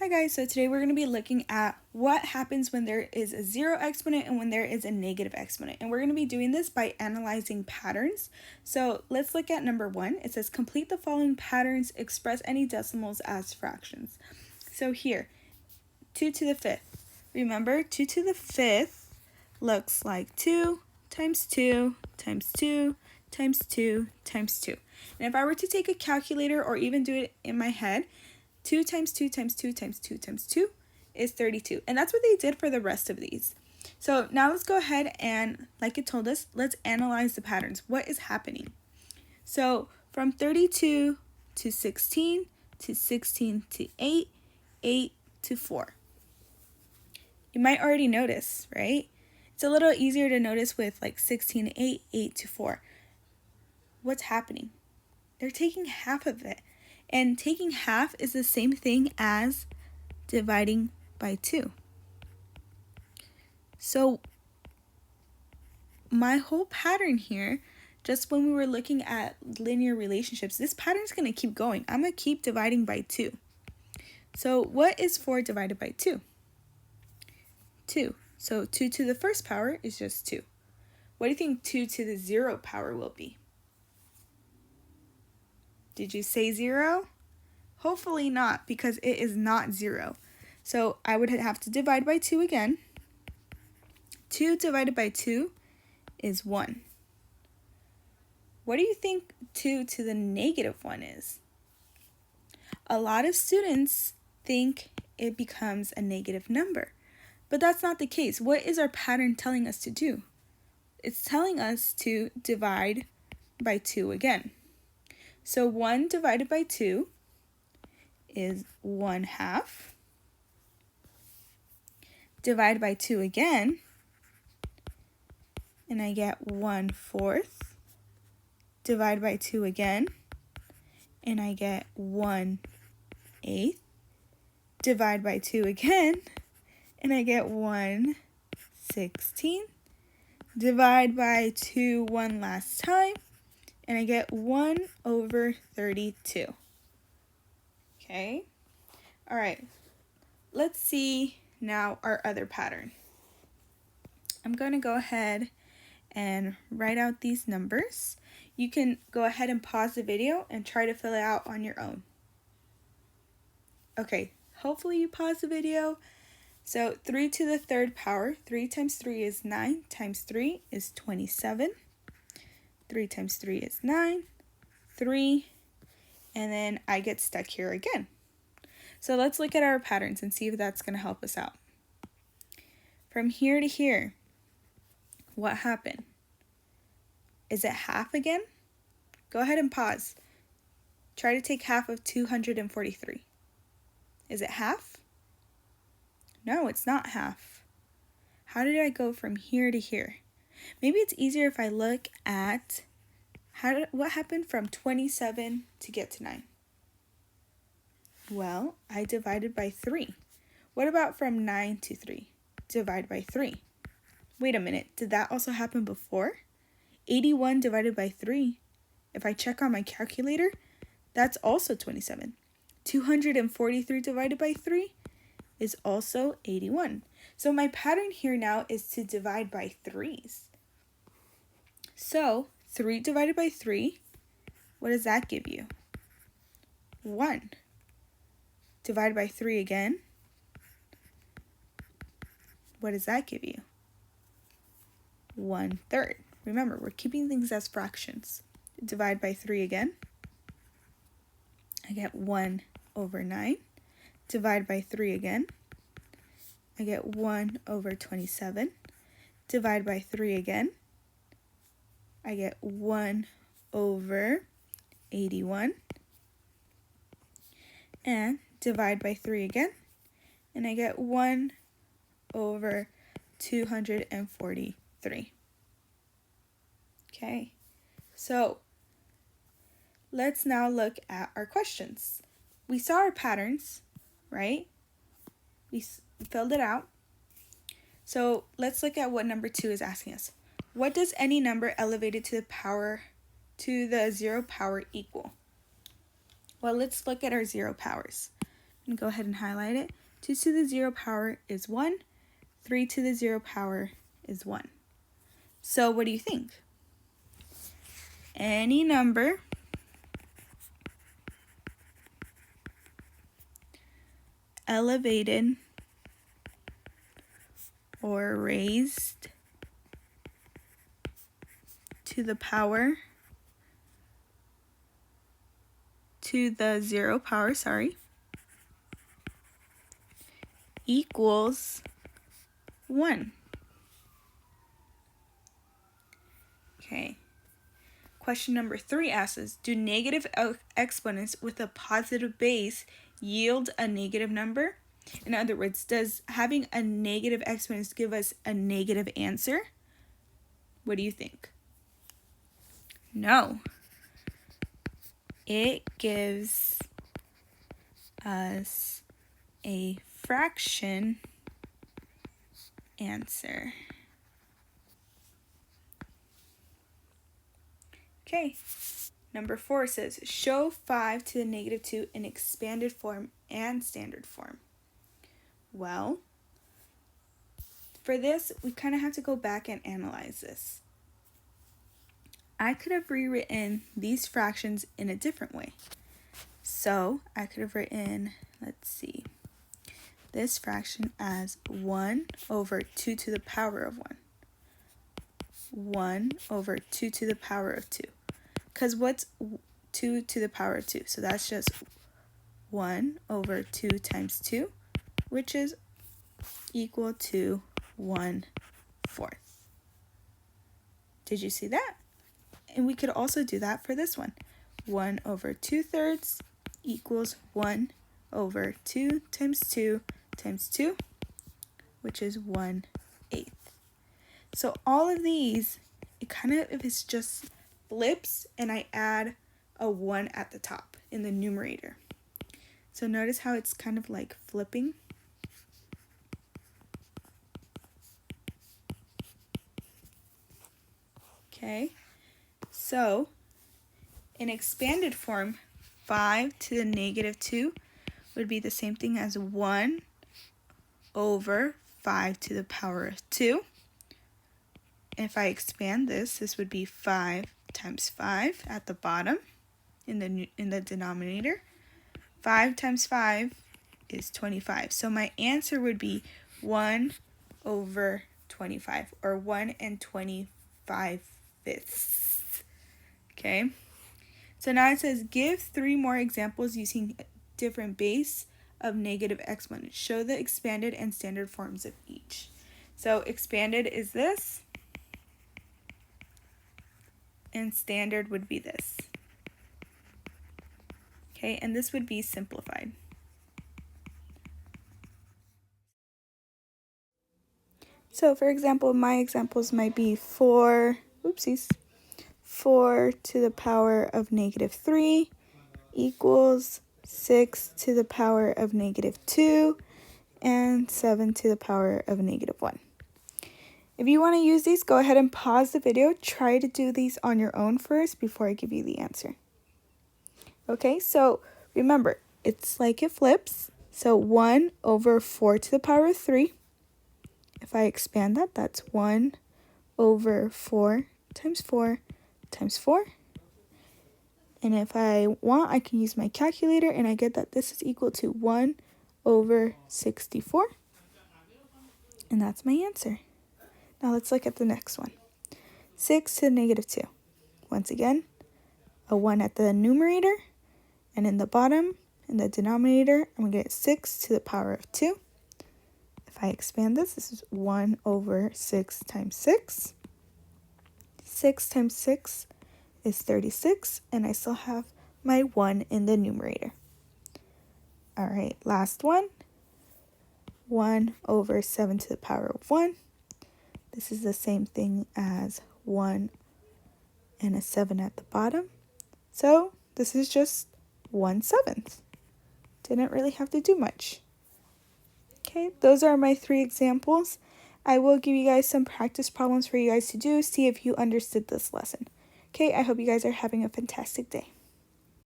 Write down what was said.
Hi guys, so today we're going to be looking at what happens when there is a zero exponent and when there is a negative exponent. And we're going to be doing this by analyzing patterns. So let's look at number 1. It says complete the following patterns, express any decimals as fractions. So here, 2 to the 5th. Remember, 2 to the 5th looks like 2 times 2 times 2 times 2 times 2. And if I were to take a calculator or even do it in my head, 2 times 2 times 2 times 2 times 2 is 32. And that's what they did for the rest of these. So now let's go ahead and, like it told us, let's analyze the patterns. What is happening? So from 32 to 16 to 16 to 8, 8 to 4. You might already notice, right? It's a little easier to notice with like 16 to 8, 8 to 4. What's happening? They're taking half of it. And taking half is the same thing as dividing by 2. So my whole pattern here, just when we were looking at linear relationships, this pattern is going to keep going. I'm going to keep dividing by 2. So what is 4 divided by 2? 2. So 2 to the first power is just 2. What do you think 2 to the 0 power will be? Did you say 0? Hopefully not, because it is not 0. So I would have to divide by 2 again. 2 divided by 2 is 1. What do you think 2 to the negative 1 is? A lot of students think it becomes a negative number, but that's not the case. What is our pattern telling us to do? It's telling us to divide by 2 again. So 1 divided by 2 is 1/2. Divide by 2 again, and I get 1/4. Divide by 2 again, and I get 1/8. Divide by 2 again, and I get 1/16. Divide by 2 one last time, and I get 1/32. Okay, all right, let's see now our other pattern. I'm going to go ahead and write out these numbers. You can go ahead and pause the video and try to fill it out on your own. Okay, hopefully you pause the video. So 3 to the 3rd power, 3 times 3 is 9, times 3 is 27. 3 times 3 is 9, 3, and then I get stuck here again. So let's look at our patterns and see if that's going to help us out. From here to here, what happened? Is it half again? Go ahead and pause. Try to take half of 243. Is it half? No, it's not half. How did I go from here to here? Maybe it's easier if I look at what happened from 27 to get to 9. Well, I divided by 3. What about from 9 to 3? Divide by 3. Wait a minute, did that also happen before? 81 divided by 3. If I check on my calculator, that's also 27. 243 divided by 3 is also 81. So my pattern here now is to divide by 3s. So 3 divided by 3, what does that give you? 1. Divide by 3 again. What does that give you? 1/3. Remember, we're keeping things as fractions. Divide by 3 again. I get 1/9. Divide by 3 again. I get 1/27. Divide by 3 again. I get 1/81. And divide by 3 again. And I get 1/243. Okay, so let's now look at our questions. We saw our patterns, right? We filled it out. So let's look at what number 2 is asking us. What does any number elevated to the 0 power equal? Well, let's look at our 0 powers. and go ahead and highlight it. 2 to the 0 power is 1. 3 to the 0 power is 1. So what do you think? Any number elevated or raised to the power to the 0 power, equals 1. Okay. Question number 3 asks us, do negative exponents with a positive base yield a negative number? In other words, does having a negative exponent give us a negative answer? What do you think? No. It gives us a fraction answer. Okay, number 4 says, show 5 to the negative 2 in expanded form and standard form. Well, for this, we kind of have to go back and analyze this. I could have rewritten these fractions in a different way. So I could have written, let's see, this fraction as 1 over 2 to the power of 1. 1 over 2 to the power of 2. Because what's 2 to the power of 2? So that's just 1 over 2 times 2, which is equal to 1/4. Did you see that? And we could also do that for this one. 1 over 2/3 equals 1 over 2 times 2 times 2, which is 1/8. So all of these, it kind of, if it's just flips and I add a 1 at the top in the numerator. So notice how it's kind of like flipping. Okay, so in expanded form, 5 to the negative 2 would be the same thing as 1 over 5 to the power of 2. If I expand this, this would be 5 times 5 at the bottom in the denominator. 5 times 5 is 25. So my answer would be 1 over 25, or 1 25/5. Okay. So now it says, give 3 more examples using different base of negative exponents. Show the expanded and standard forms of each. So expanded is this, and standard would be this. Okay, and this would be simplified. So for example, my examples might be 4 to the power of negative 3 equals 6 to the power of negative 2 and 7 to the power of negative 1. If you want to use these, go ahead and pause the video. Try to do these on your own first before I give you the answer. Okay, so remember, it's like it flips. So 1 over 4 to the power of 3. If I expand that, that's 1 over 4 times 4 times 4. And if I want, I can use my calculator, and I get that this is equal to 1 over 64. And that's my answer. Now let's look at the next one. 6 to the negative 2. Once again, a 1 at the numerator, and in the bottom, in the denominator, I'm going to get 6 to the power of 2. If I expand this, this is 1 over 6 times 6. 6 times 6 is 36, and I still have my 1 in the numerator. All right, last one. 1 over 7 to the power of 1. This is the same thing as 1 and a 7 at the bottom. So this is just 1/7. Didn't really have to do much. Okay, those are my 3 examples. I will give you guys some practice problems for you guys to do. See if you understood this lesson. Okay, I hope you guys are having a fantastic day.